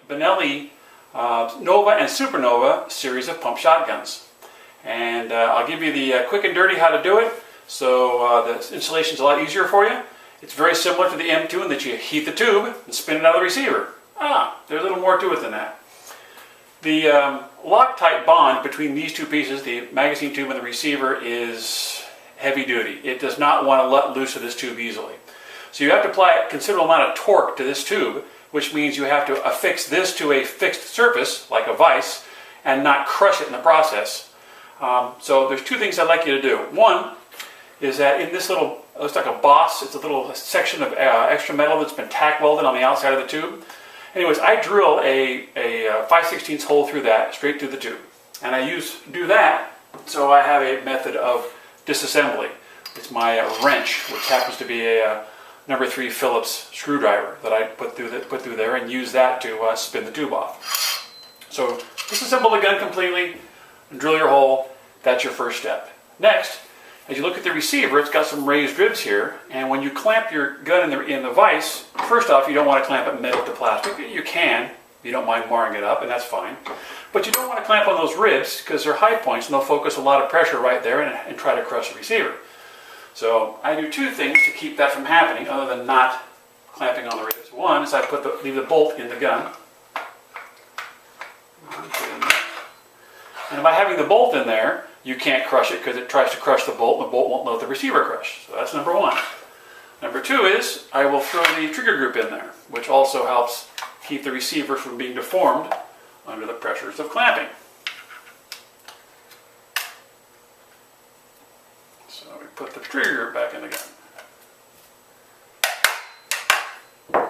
Benelli Nova and Supernova series of pump shotguns. And I'll give you the quick and dirty how to do it, so the installation is a lot easier for you. It's very similar to the M2 in that you heat the tube and spin it out of the receiver. There's a little more to it than that. The Loctite bond between these two pieces, the magazine tube and the receiver, is heavy duty. It does not want to let loose of this tube easily. So you have to apply a considerable amount of torque to this tube, which means you have to affix this to a fixed surface, like a vise, and not crush it in the process. So there's two things I'd like you to do. One is that in this little, it looks like a boss, it's a little section of extra metal that's been tack welded on the outside of the tube. Anyways, I drill a 5/16 hole through that, straight through the tube. And I do that so I have a method of disassembly. It's my wrench, which happens to be a number 3 Phillips screwdriver that I put through there and use that to spin the tube off. So disassemble the gun completely and drill your hole. That's your first step. Next, as you look at the receiver, it's got some raised ribs here, and when you clamp your gun in the vise, first off, you don't want to clamp it metal to plastic. You can, if you don't mind marring it up, and that's fine. But you don't want to clamp on those ribs because they're high points and they'll focus a lot of pressure right there and try to crush the receiver. So I do two things to keep that from happening other than not clamping on the ribs. One is I leave the bolt in the gun. And by having the bolt in there, you can't crush it because it tries to crush the bolt and the bolt won't let the receiver crush. So that's number one. Number two is I will throw the trigger group in there, which also helps keep the receiver from being deformed under the pressures of clamping. So we put the trigger group back in the gun.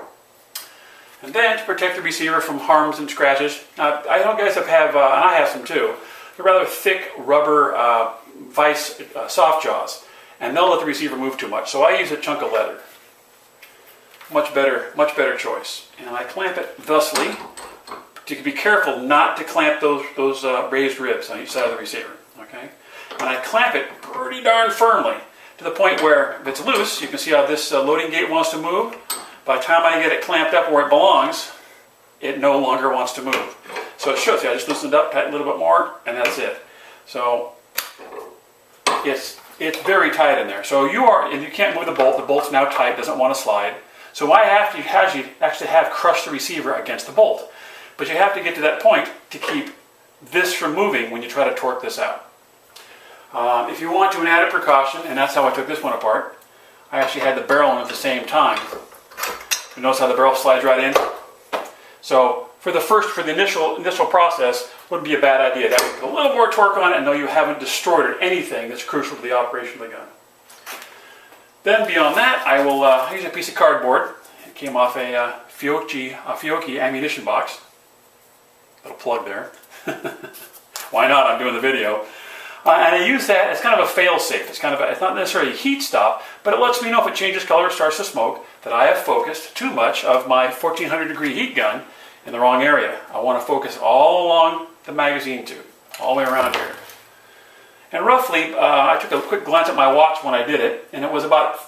And then to protect the receiver from harms and scratches, now I know guys have, and I have some too, they're rather thick rubber vise soft jaws, and they'll let the receiver move too much. So I use a chunk of leather. Much better choice. And I clamp it thusly. You can be careful not to clamp those raised ribs on each side of the receiver. Okay? And I clamp it pretty darn firmly to the point where if it's loose, you can see how this loading gate wants to move. By the time I get it clamped up where it belongs, it no longer wants to move. So it shows you, I just loosened it up, tighten a little bit more, and that's it. So it's very tight in there. So you can't move the bolt's now tight, doesn't want to slide. So I have to actually have crushed the receiver against the bolt. But you have to get to that point to keep this from moving when you try to torque this out. If you want to, an added precaution, and that's how I took this one apart, I actually had the barrel in at the same time. You notice how the barrel slides right in? So for the initial process, wouldn't be a bad idea. That would put a little more torque on it and know you haven't destroyed anything that's crucial to the operation of the gun. Then beyond that, I will use a piece of cardboard. It came off a Fiocchi ammunition box. Little plug there. Why not? I'm doing the video. And I use that as kind of a fail-safe. It's not necessarily a heat stop, but it lets me know if it changes color or starts to smoke that I have focused too much of my 1400 degree heat gun in the wrong area. I want to focus all along the magazine tube, all the way around here. And roughly, I took a quick glance at my watch when I did it, and it was about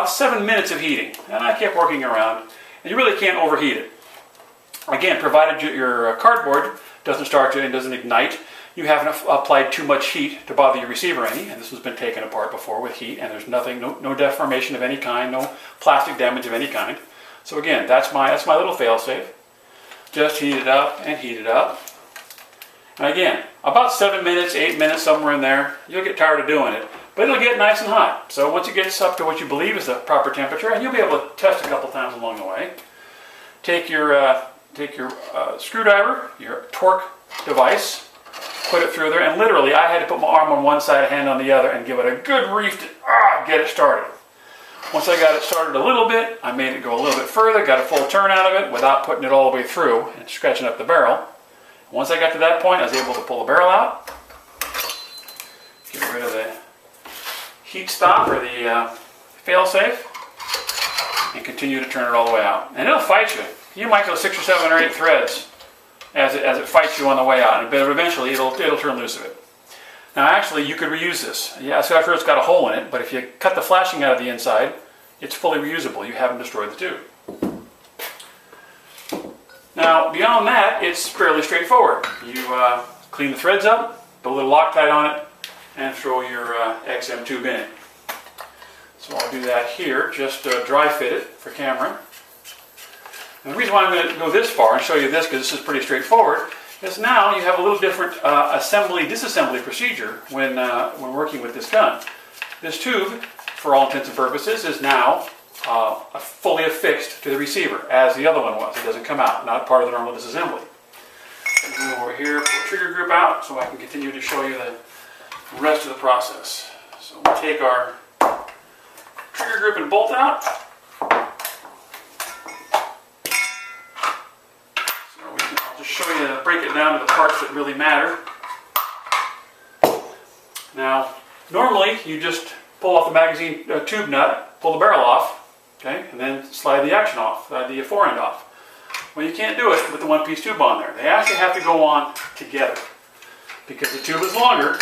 7 minutes of heating. And I kept working around, and you really can't overheat it. Again, provided your cardboard doesn't start to and doesn't ignite, you haven't applied too much heat to bother your receiver any, and this has been taken apart before with heat, and there's nothing, no deformation of any kind, no plastic damage of any kind. So again, that's my little fail-safe. Just heat it up and heat it up. And again, about 7 minutes, 8 minutes, somewhere in there, you'll get tired of doing it, but it'll get nice and hot. So once it gets up to what you believe is the proper temperature, and you'll be able to test a couple times along the way, take your screwdriver, your torque device, put it through there, and literally I had to put my arm on one side, a hand on the other, and give it a good reef to get it started. Once I got it started a little bit, I made it go a little bit further, got a full turn out of it without putting it all the way through and scratching up the barrel. Once I got to that point, I was able to pull the barrel out, get rid of the heat stop or the fail-safe, and continue to turn it all the way out. And it'll fight you. You might go 6 or 7 or 8 threads as it fights you on the way out, but eventually it'll turn loose of it. Now actually, you could reuse this. Yeah, so after it's got a hole in it, but if you cut the flashing out of the inside, it's fully reusable. You haven't destroyed the tube. Now, beyond that, it's fairly straightforward. You clean the threads up, put a little Loctite on it, and throw your XM tube in it. So I'll do that here, just dry fit it for camera. And the reason why I'm going to go this far and show you this, because this is pretty straightforward, is now you have a little different assembly-disassembly procedure when working with this gun. This tube, for all intents and purposes, is now fully affixed to the receiver, as the other one was. It doesn't come out, not part of the normal disassembly. Move over here, pull the trigger group out so I can continue to show you the rest of the process. So we'll take our trigger grip and bolt out. I'll just show you, break it down to the parts that really matter. Now, normally you just pull off the magazine tube nut, pull the barrel off, okay, and then slide the action off, the forend off. Well, you can't do it with the one-piece tube on there. They actually have to go on together. Because the tube is longer,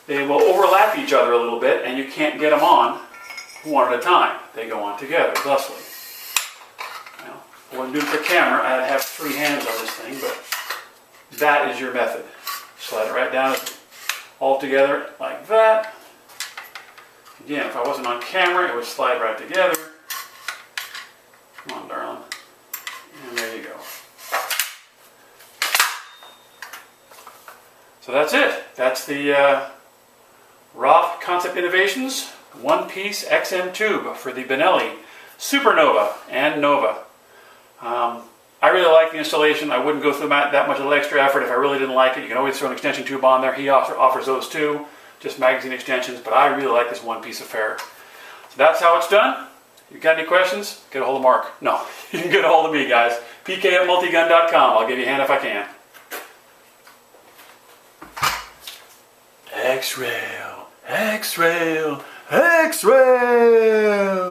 they will overlap each other a little bit, and you can't get them on one at a time. They go on together, thusly. Now, I wouldn't do it for camera. I'd have 3 hands on this thing, but that is your method. Slide it right down all together like that. Again, if I wasn't on camera, it would slide right together. Come on, darling. And there you go. So that's it. That's the Roth Concept Innovations one-piece XM tube for the Benelli Supernova and Nova. I really like the installation. I wouldn't go through that much of the extra effort if I really didn't like it. You can always throw an extension tube on there. He offers those too, just magazine extensions, but I really like this one-piece affair. So that's how it's done. If you got any questions, get a hold of Mark. No, you can get a hold of me, guys. pk@multigun.com. I'll give you a hand if I can. X-Rail, X-Rail, X-Rail.